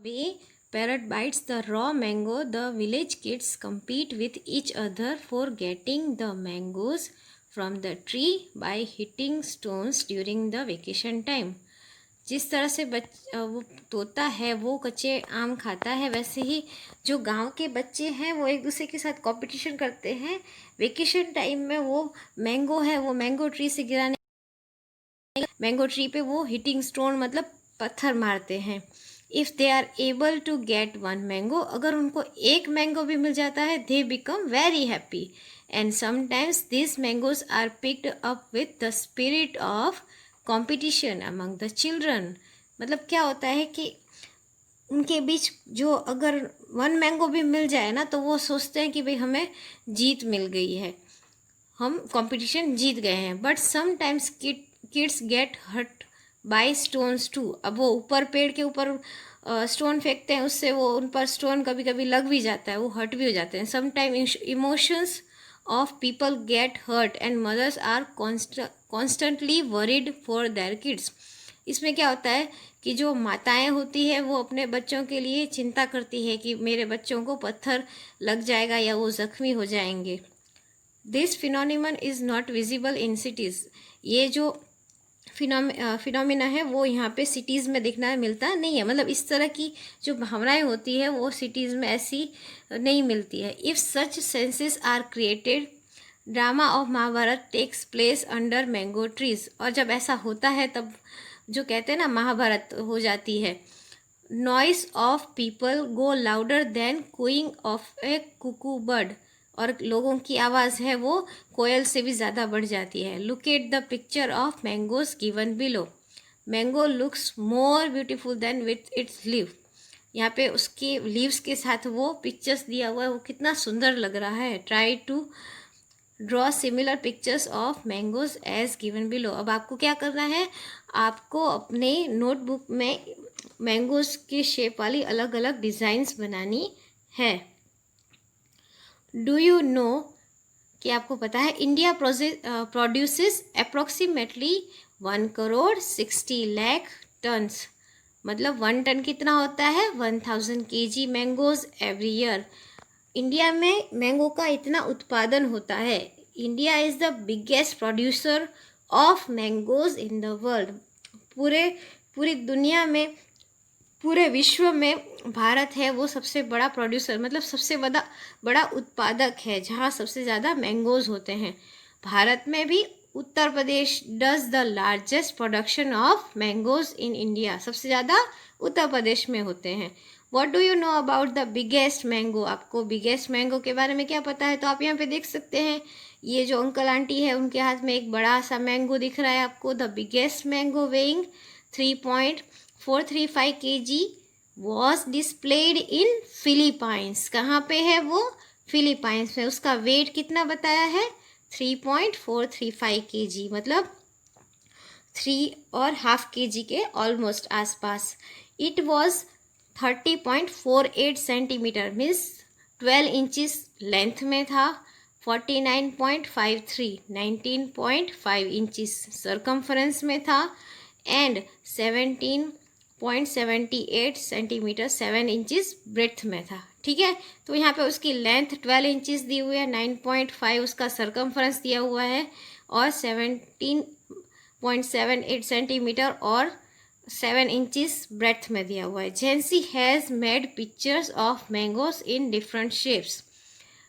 Baby parrot bites the raw mango. The village kids compete with each other for getting the mangoes from the tree by hitting stones during the vacation time. जिस तरह से वो तोता है वो कच्चे आम खाता है, वैसे ही जो गांव के बच्चे हैं वो एक दूसरे के साथ कंपटीशन करते हैं वेकेशन टाइम में। वो मैंगो है, वो मैंगो ट्री से गिराने, मैंगो ट्री पे वो हिटिंग स्टोन मतलब पत्थर मारते हैं। If they are able to get one mango, अगर उनको एक मैंगो भी मिल जाता है, they become very happy. And sometimes this mangoes are picked up with the spirit of competition among the children. मतलब क्या होता है कि उनके बीच जो अगर वन मैंगो भी मिल जाए ना, तो वो सोचते हैं कि भाई हमें जीत मिल गई है, हम कंपटीशन जीत गए हैं। But sometimes kids get hurt by stones too. अब वो ऊपर पेड़ के ऊपर स्टोन फेंकते हैं, उससे वो उन पर स्टोन कभी कभी लग भी जाता है, वो हर्ट भी हो जाते हैं। Sometime emotions of people get hurt and mothers are constantly worried for their kids. इसमें क्या होता है कि जो माताएं होती है वो अपने बच्चों के लिए चिंता करती है कि मेरे बच्चों को पत्थर लग जाएगा या वो ज़ख्मी हो जाएंगे। This phenomenon is not visible in cities. ये जो फिनोमिना है वो यहाँ पे सिटीज़ में दिखना मिलता नहीं है। मतलब इस तरह की जो भावनाएं होती है वो सिटीज़ में ऐसी नहीं मिलती है। If such senses are created, drama of Mahabharata takes place under mango trees. और जब ऐसा होता है तब जो कहते हैं ना महाभारत हो जाती है। Noise of people go louder than cooing of a cuckoo bird. और लोगों की आवाज़ है वो कोयल से भी ज़्यादा बढ़ जाती है। Look at the picture of mangoes given below. Mango looks more beautiful then with its leave. यहाँ पे उसके लीव्स के साथ वो पिक्चर्स दिया हुआ है, वो कितना सुंदर लग रहा है। Try to draw similar pictures of mangoes as given below. अब आपको क्या करना है, आपको अपने नोटबुक में मैंगोज की शेप वाली अलग अलग डिज़ाइंस बनानी है। डू यू नो कि आपको पता है इंडिया प्रोड्यूसेस अप्रोक्सीमेटली 1,60,00,000 टन्स। मतलब 1 टन कितना होता है, 1000 kg mangoes every year. India में मैंगो का इतना उत्पादन होता है। India is the biggest producer of mangoes in the world. पूरी दुनिया में, पूरे विश्व में भारत है वो सबसे बड़ा प्रोड्यूसर, मतलब सबसे बड़ा उत्पादक है, जहाँ सबसे ज़्यादा मैंगोज होते हैं। भारत में भी Uttar Pradesh does the largest production of mangoes in India. सबसे ज़्यादा उत्तर प्रदेश में होते हैं। What do you know about the biggest mango. आपको बिगेस्ट मैंगो के बारे में क्या पता है? तो आप यहाँ पे देख सकते हैं, ये जो अंकल आंटी है उनके हाथ में एक बड़ा सा मैंगो दिख रहा है आपको। The biggest mango weighing 3.435 kg was displayed in Philippines. कहाँ पे है वो? फिलीपाइंस में। उसका वेट कितना बताया है? 3.435 kg, मतलब 3.5 kg के ऑलमोस्ट आसपास। It was 30.48 centimetre, means 12 inches length में था। 49.53 19.5 इंचज़ सरकमफ्रेंस में था। एंड 17.78 सेंटीमीटर 7 इंचज़ ब्रेथ में था। ठीक है, तो यहाँ पे उसकी लेंथ 12 इंचज़ दी हुई है, 9.5 उसका सरकमफ्रेंस दिया हुआ है, और 17.78 सेंटीमीटर और 7 इंचज़ ब्रेथ में दिया हुआ है। Jency has made pictures of mangoes in different shapes.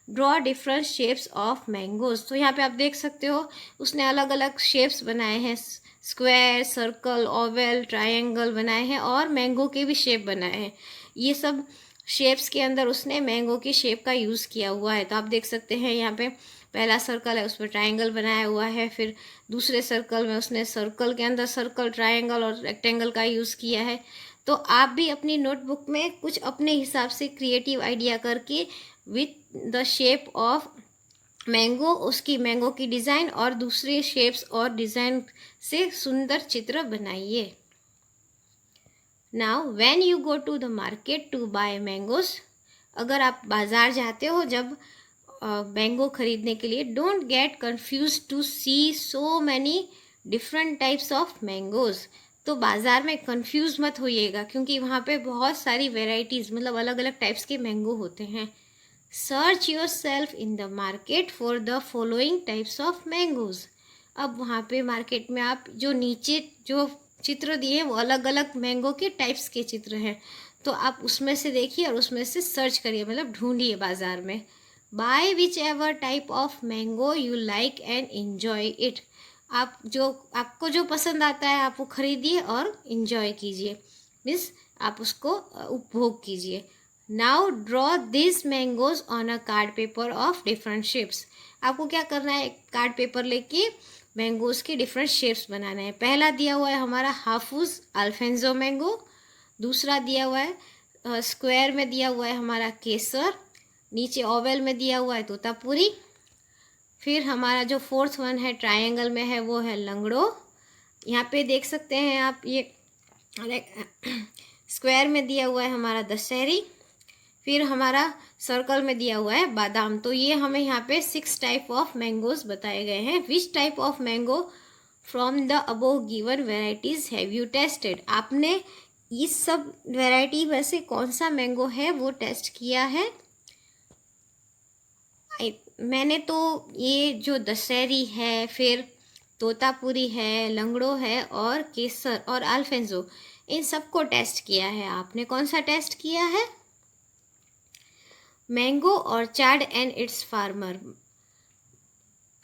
Draw different shapes of mangoes. तो यहाँ पे आप देख सकते हो उसने अलग अलग शेप्स बनाए हैं, स्क्वायर, सर्कल, ओवल, ट्रायंगल बनाए हैं, और मैंगो के भी शेप बनाए हैं। ये सब शेप्स के अंदर उसने मैंगो की शेप का यूज़ किया हुआ है। तो आप देख सकते हैं यहाँ पे पहला सर्कल है, उसमें ट्रायंगल बनाया हुआ है। फिर दूसरे सर्कल में उसने सर्कल के अंदर सर्कल, ट्रायंगल और रेक्टेंगल का यूज़ किया है। तो आप भी अपनी नोटबुक में कुछ अपने हिसाब से क्रिएटिव आइडिया करके with the shape of mango, उसकी मैंगो की डिज़ाइन और दूसरे शेप्स और डिज़ाइन से सुंदर चित्र बनाइए। Now when you go to the market to buy mangoes, अगर आप बाज़ार जाते हो जब मैंगो खरीदने के लिए, don't get confuse to see so many different types of mangoes. तो बाज़ार में कंफ्यूज मत होइएगा, क्योंकि वहाँ पे बहुत सारी वेराइटीज़ मतलब अलग अलग टाइप्स के मैंगो होते हैं। Search your self in the market for the following types of mangoes. अब वहाँ पे मार्केट में आप जो नीचे जो चित्र दिए हैं वो अलग अलग मैंगो के टाइप्स के चित्र हैं, तो आप उसमें से देखिए और उसमें से सर्च करिए, मतलब ढूंढिए बाज़ार में। By which ever type of mango you like and enjoy it. आप जो आपको जो पसंद आता है आप वो खरीदिए और इन्जॉय कीजिए, मीन्स आप उसको उपभोग कीजिए। Now draw this mangoes on a card paper of different shapes. आपको क्या करना है, कार्ड पेपर लेके मैंगोज के डिफरेंट शेप्स बनाना है। पहला दिया हुआ है हमारा हाफूज अल्फेंजो मैंगो, दूसरा दिया हुआ है स्क्वायर में दिया हुआ है हमारा केसर, नीचे ओवल में दिया हुआ है तोतापुरी, फिर हमारा जो फोर्थ वन है ट्रायंगल में है वो है लंगड़ो। यहाँ पे देख सकते हैं आप ये स्क्वायर में दिया हुआ है हमारा दशहरी, फिर हमारा सर्कल में दिया हुआ है बादाम। तो ये हमें यहाँ पे 6 टाइप ऑफ मैंगोज बताए गए हैं। Which type of mango from the above given varieties have you tested. आपने इस सब वेराइटी में से कौन सा मैंगो है वो टेस्ट किया है। मैंने तो ये जो दशहरी है, फिर तोतापुरी है, लंगड़ो है और केसर और अल्फेंजो, इन सबको टेस्ट किया है। आपने कौन सा टेस्ट किया है। Mango orchard and its farmer,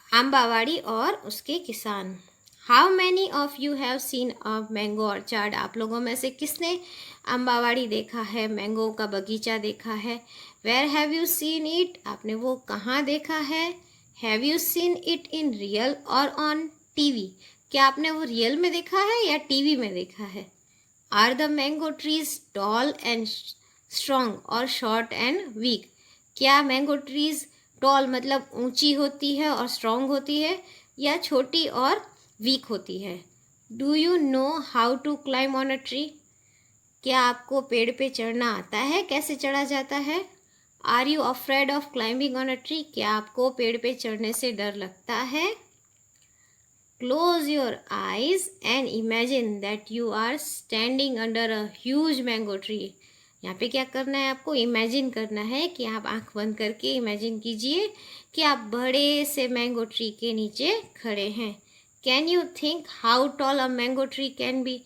आम्बावाड़ी और उसके किसान। How many of you have seen a mango orchard. आप लोगों में से किसने आम्बावाड़ी देखा है, मैंगो का बगीचा देखा है। Where have you seen it, आपने वो कहाँ देखा है। Have you seen it in real और ऑन टीवी, क्या आपने वो रियल में देखा है या टीवी में देखा है। Are the mango trees tall and strong और शॉर्ट एंड वीक, क्या मैंगो ट्रीज टॉल मतलब ऊंची होती है और स्ट्रॉन्ग होती है, या छोटी और वीक होती है। Do you know how to climb on a tree, क्या आपको पेड़ पे चढ़ना आता है, कैसे चढ़ा जाता है। Are you afraid of climbing on a tree, क्या आपको पेड़ पे चढ़ने से डर लगता है। Close your eyes and imagine that you are standing under a huge mango tree. यहाँ पे क्या करना है, आपको इमेजिन करना है कि आप आंख बंद करके इमेजिन कीजिए कि आप बड़े से मैंगो ट्री के नीचे खड़े हैं। Can you think how tall a mango tree can be,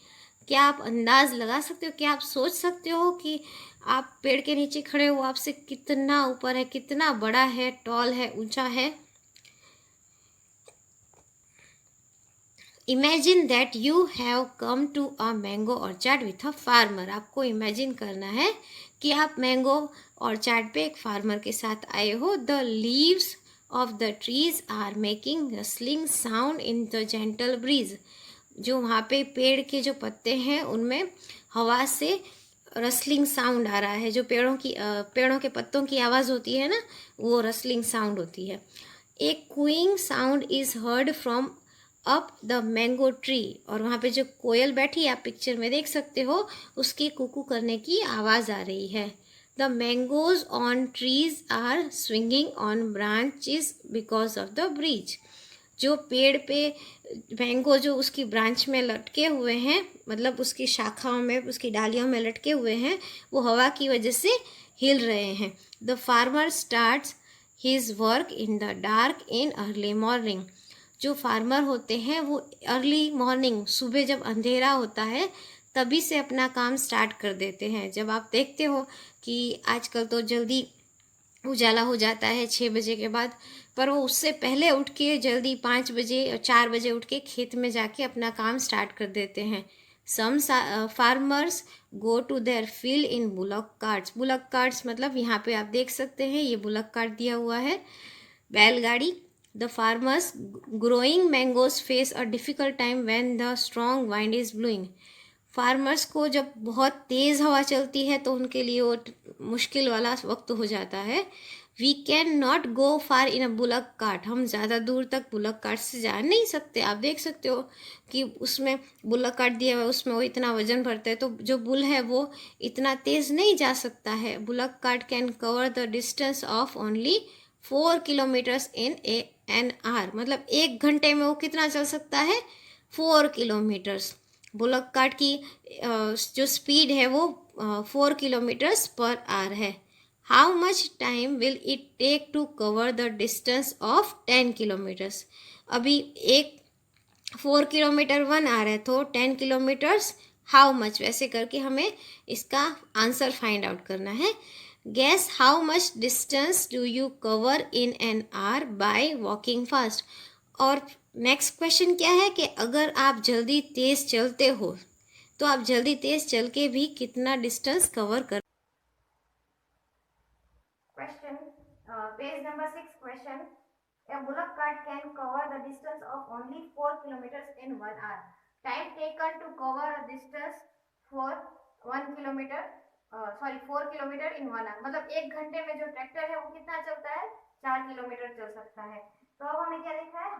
क्या आप अंदाज लगा सकते हो, क्या आप सोच सकते हो कि आप पेड़ के नीचे खड़े हो, आपसे कितना ऊपर है, कितना बड़ा है, टॉल है, ऊंचा है। Imagine that you have come to a mango orchard with a farmer, आपको इमेजिन करना है कि आप मैंगो ऑर्चार्ड पे एक फार्मर के साथ आए हो। The leaves of the trees are making rustling sound in the gentle breeze, जो वहाँ पे पेड़ के जो पत्ते हैं उनमें हवा से रसलिंग साउंड आ रहा है, जो पेड़ों के पत्तों की आवाज़ होती है ना, वो रसलिंग साउंड होती है। एक Qing sound is heard from up the mango tree, और वहाँ पे जो कोयल बैठी आप पिक्चर में देख सकते हो, उसके कुकू करने की आवाज़ आ रही है। The mangoes on trees are swinging on branches because of the breeze, जो पेड़ पे मैंगो जो उसकी ब्रांच में लटके हुए हैं, मतलब उसकी शाखाओं में, उसकी डालियों में लटके हुए हैं, वो हवा की वजह से हिल रहे हैं। The farmer starts his work in the dark in early morning, जो फार्मर होते हैं वो अर्ली मॉर्निंग, सुबह जब अंधेरा होता है तभी से अपना काम स्टार्ट कर देते हैं। जब आप देखते हो कि आजकल तो जल्दी उजाला हो जाता है 6 बजे के बाद, पर वो उससे पहले उठ के जल्दी 5 बजे और 4 बजे उठ के खेत में जाके अपना काम स्टार्ट कर देते हैं। Some farmers go to their field in bullock carts, bullock carts मतलब यहाँ पे आप देख सकते हैं ये बुलक कार्ट दिया हुआ है, बैलगाड़ी। The farmers growing mangoes face a difficult time when the strong wind is blowing, farmers को जब बहुत तेज़ हवा चलती है तो उनके लिए वो मुश्किल वाला वक्त हो जाता है। We can not go far in a bullock cart, हम ज़्यादा दूर तक बुलक कार्ट से जा नहीं सकते। आप देख सकते हो कि उसमें बुलक कार्ट दिया हुआ है, उसमें वो इतना वजन भरता है, तो जो बुल है वो इतना तेज़ नहीं जा सकता है। Bullock cart can cover the distance of only 4 kilometres in an our, मतलब 1 घंटे में वो कितना चल सकता है, 4 किलोमीटर्स। बुलक कार्ट की जो स्पीड है वो 4 किलोमीटर्स पर आवर है। How much time will it take to cover the distance of 10 kilometres. अभी एक 4 किलोमीटर 1 आवर है तो 10 किलोमीटर्स हाउ मच, वैसे करके हमें इसका आंसर फाइंड आउट करना है। Guess how much distance do you cover in an hour by walking fast. और नेक्स्ट क्वेश्चन क्या है कि अगर आप जल्दी तेज चलते हो तो आप जल्दी तेज चल के भी कितना डिस्टेंस कवर कर। Question page number 6 question. A bullock cart can cover the distance of only 4 kilometers in 1 hour. Time taken to cover a distance for 1 kilometer, sorry 4 kilometer in 1 hour. मतलब एक घंटे में जो ट्रैक्टर है वो कितना चलता है, 4 किलोमीटर चल सकता है। तो अब हमें क्या देखना है,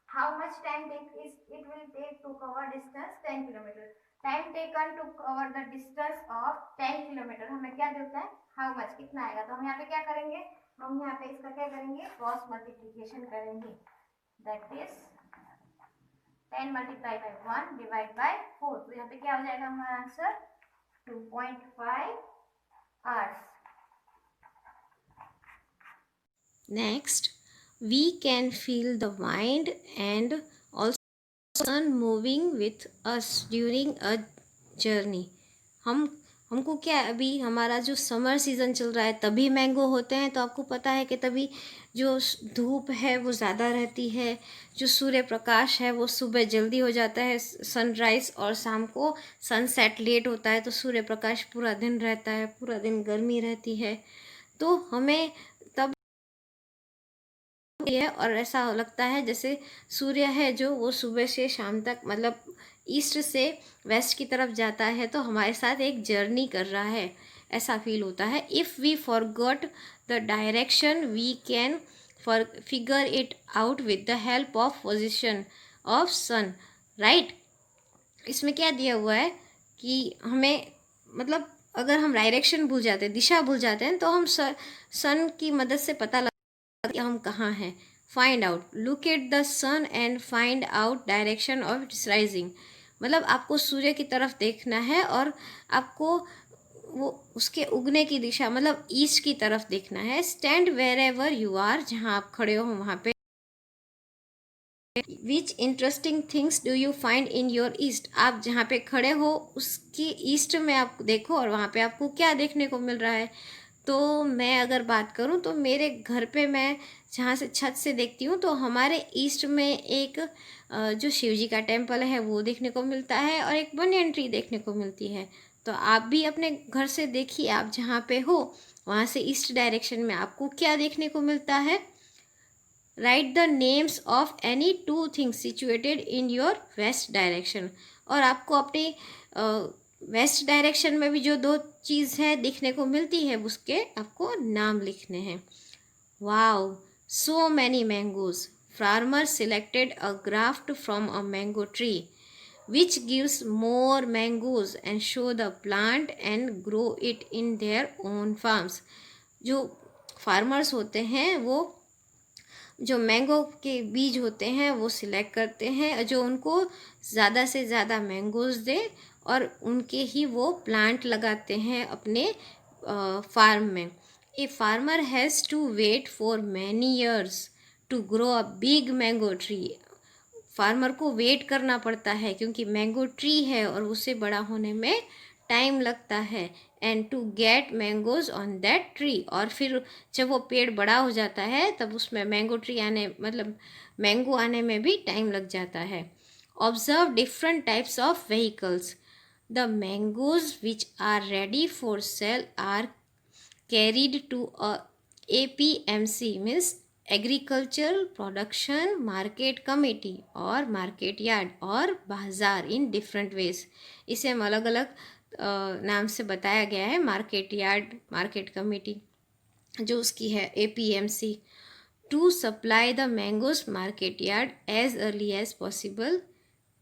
how much time it will take to cover distance 10 kilometer. Time taken to cover the distance of 10 kilometer हमें क्या देता है, how much कितना आएगा। तो हम यहाँ पे क्या करेंगे, हम यहाँ पे इसका क्या करेंगे, क्रॉस मल्टीप्लिकेशन करेंगे। That is 10 multiply by 1 divide by 4। तो यहाँ पे क्या हो जाएगा हमारा answer 2.5 hours. Next, we can feel the wind and also sun moving with us during a journey. हमको क्या, अभी हमारा जो समर सीज़न चल रहा है तभी मैंगो होते हैं, तो आपको पता है कि तभी जो धूप है वो ज़्यादा रहती है, जो सूर्य प्रकाश है वो सुबह जल्दी हो जाता है सनराइज़, और शाम को सनसेट लेट होता है, तो सूर्य प्रकाश पूरा दिन रहता है, पूरा दिन गर्मी रहती है। तो हमें तब है और ऐसा लगता है जैसे सूर्य है जो वो सुबह से शाम तक, मतलब ईस्ट से वेस्ट की तरफ जाता है, तो हमारे साथ एक जर्नी कर रहा है, ऐसा फील होता है। If we forgot the direction we can figure it out with the help of position of sun, right. इसमें क्या दिया हुआ है कि हमें, मतलब अगर हम डायरेक्शन भूल जाते हैं, दिशा भूल जाते हैं, तो हम सन की मदद से पता कि हम कहाँ हैं। Find out, look at the sun and find out direction of its rising. मतलब आपको सूर्य की तरफ देखना है और आपको वो उसके उगने की दिशा, मतलब ईस्ट की तरफ देखना है। Stand wherever you are, जहाँ आप खड़े हो वहाँ पे। Which interesting things do you find in your east, आप जहाँ पे खड़े हो उसकी ईस्ट में आप देखो और वहाँ पे आपको क्या देखने को मिल रहा है। तो मैं अगर बात करूं तो मेरे घर पे मैं जहाँ से छत से देखती हूँ तो हमारे ईस्ट में एक जो शिव जी का टेम्पल है वो देखने को मिलता है और एक बनियन ट्री देखने को मिलती है। तो आप भी अपने घर से देखिए, आप जहाँ पे हो वहाँ से ईस्ट डायरेक्शन में आपको क्या देखने को मिलता है। Right the names of any 2 things situated in your west direction. और आपको अपने वेस्ट डायरेक्शन में भी जो 2 चीज़ है दिखने को मिलती है उसके आपको नाम लिखने हैं। Wow, so many mangoes, farmer selected a graft from a mango tree which gives more mangoes and show the plant and grow it in their own farms. जो फार्मर्स होते हैं वो जो मैंगो के बीज होते हैं वो सिलेक्ट करते हैं जो उनको ज़्यादा से ज़्यादा मैंगोज दे, और उनके ही वो प्लांट लगाते हैं अपने फार्म में। A farmer has to wait for many years to grow a big mango tree. Farmer को वेट करना पड़ता है क्योंकि मैंगो ट्री है और उसे बड़ा होने में टाइम लगता है। And to get mangoes on that tree, और फिर जब वो पेड़ बड़ा हो जाता है तब उसमें मैंगो ट्री आने, मतलब मैंगो आने में भी टाइम लग जाता है। Observe different types of vehicles. The mangoes which are ready for sale are carried to a APMC, means agriculture production market committee और मार्केट यार्ड और बाज़ार इन डिफरेंट वेज। इसे हम अलग अलग नाम से बताया गया है। मार्केट यार्ड, मार्केट कमेटी जो उसकी है APMC। To supply the mangoes market yard as early as possible,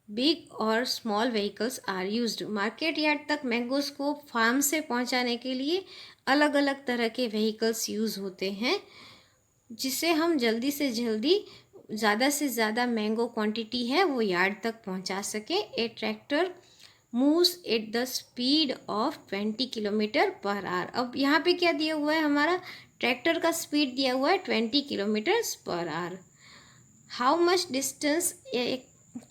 big और small vehicles are used. Market yard तक मैंगोज को फार्म से पहुंचाने के लिए अलग अलग तरह के व्हीकल्स यूज़ होते हैं, जिससे हम जल्दी से जल्दी ज़्यादा से ज़्यादा मैंगो क्वांटिटी है वो यार्ड तक पहुंचा सके। A tractor moves at the speed of 20 kilometre per hour. अब यहाँ पे क्या दिया हुआ है, हमारा ट्रैक्टर का स्पीड दिया हुआ है 20 kilometres per our. How much distance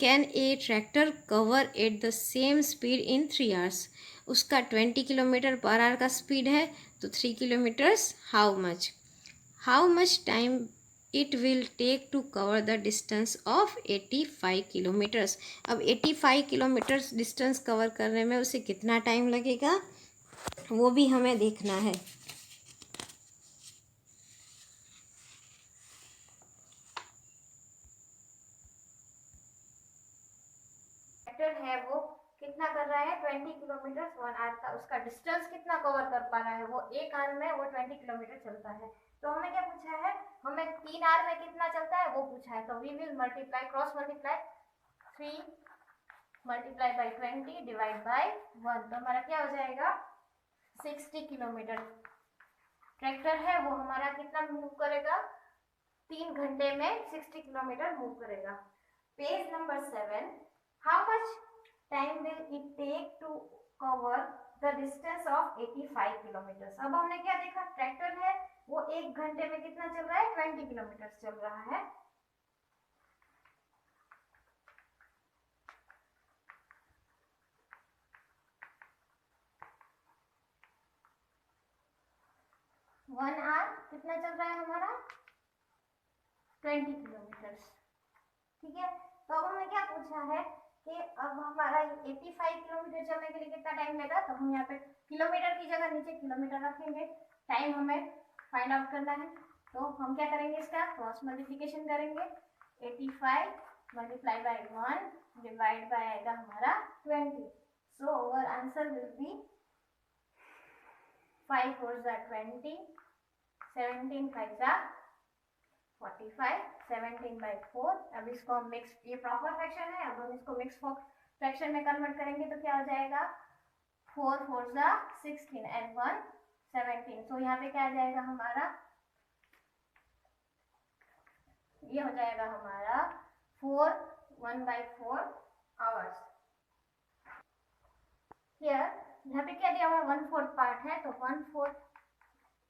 can a tractor cover at the same speed in 3 hours. उसका 20 किलोमीटर पर आवर का स्पीड है, तो 3 kilometres how much time it will take to cover the distance of 85 kilometres. अब 85 kilometres distance cover करने में उसे कितना time लगेगा वो भी हमें देखना है। ट्रैक्टर है वो कितना कर रहा है, 20 किलोमीटर 1 आवर का। उसका डिस्टेंस कितना कवर कर पा रहा है, वो 1 आवर में वो 20 किलोमीटर चलता है। तो हमें क्या पूछा है, हमें 3 आवर में कितना चलता है वो पूछा है। तो we will multiply, cross multiply, 3 multiply by 20 divide by 1, तो हमारा क्या हो जाएगा 60 किलोमीटर। ट्रैक्टर है वो हमारा कितना मूव करेगा, 3 घंटे में 60 किलोमीटर मूव करेगा। Page number 7, how much time will it take to cover the distance of 85 kilometre. अब हमने क्या देखा, ट्रैक्टर है वो 1 घंटे में कितना चल रहा है, 20 किलोमीटर चल रहा है। वन आवर कितना चल रहा है हमारा, 20 किलोमीटर। ठीक है, तो अब हमें क्या पूछा है कि अब हमारा 85 किलोमीटर चलने के लिए कितना टाइम लेगा। तो हम यहाँ पे किलोमीटर की जगह नीचे किलोमीटर रखेंगे, टाइम हमें फाइंड आउट करना है। तो हम क्या करेंगे, इसका क्रॉस मल्टीप्लिकेशन करेंगे। 85 मल्टीप्लाई बाई 1 डिवाइड बाय आएगा हमारा 20। So our answer will be 5 4 20, 17 5 45, 17/4। अब इसको हम मिक्स, ये प्रॉपर फ्रैक्शन है, अब हम इसको मिक्स फ्रैक्शन में कन्वर्ट करेंगे तो क्या हो जाएगा, 4 4 16 एंड 1 17। तो यहाँ पे क्या आ जाएगा हमारा, ये हो जाएगा हमारा 4 1/4 आवर्स। यहाँ पे क्या दिया हुआ, 1/4 पार्ट है, तो 1/4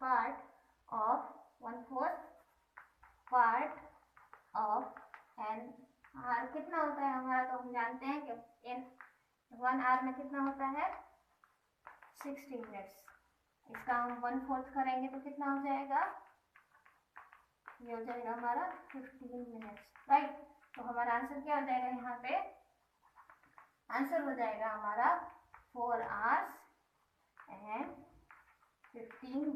part of 1/4 part of an hour कितना होता है हमारा, तो हम जानते हैं कि एन 1 आवर में कितना होता है 60 मिनट्स। इसका हम 1/4 करेंगे तो कितना हो जाएगा, ये हो जाएगा हमारा 15 मिनट्स, राइट। तो हमारा आंसर क्या हो जाएगा, यहाँ पे आंसर हो जाएगा हमारा 4 hours and 15